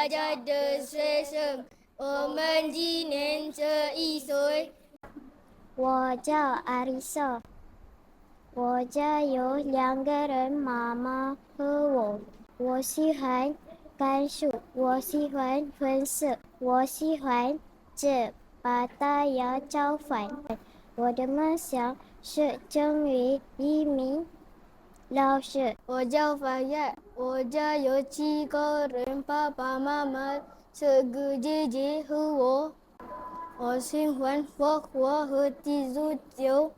大家的学生，我们今年11岁。我叫阿丽莎，我家有2个人，妈妈和我。我喜欢看书，我喜欢分色，我喜欢吃八大牙炒饭。我的梦想是成为一名老师。我叫法亚，我家有7个人，爸爸妈妈、4个姐姐和我。我喜欢画画和踢足球，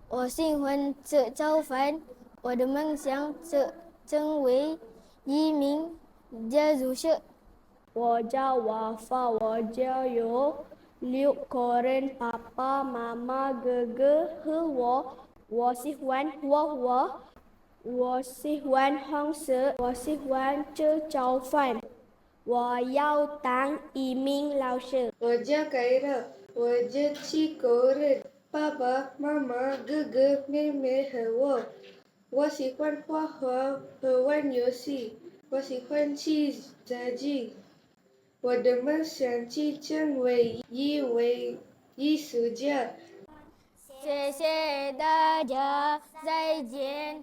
我喜欢吃早饭。我的梦想是成为一名建筑师。我叫瓦法，我家有6个人，爸爸妈妈、哥哥和我。我喜欢画画，我喜欢红色，我喜欢吃早饭。我要当一名老师。我叫凯拉，我家7个人，爸爸妈妈、哥哥、妹妹和我。我喜欢画画和玩游戏，我喜欢吃炸鸡。我的梦想是成为一位艺术家。谢谢大家，再见。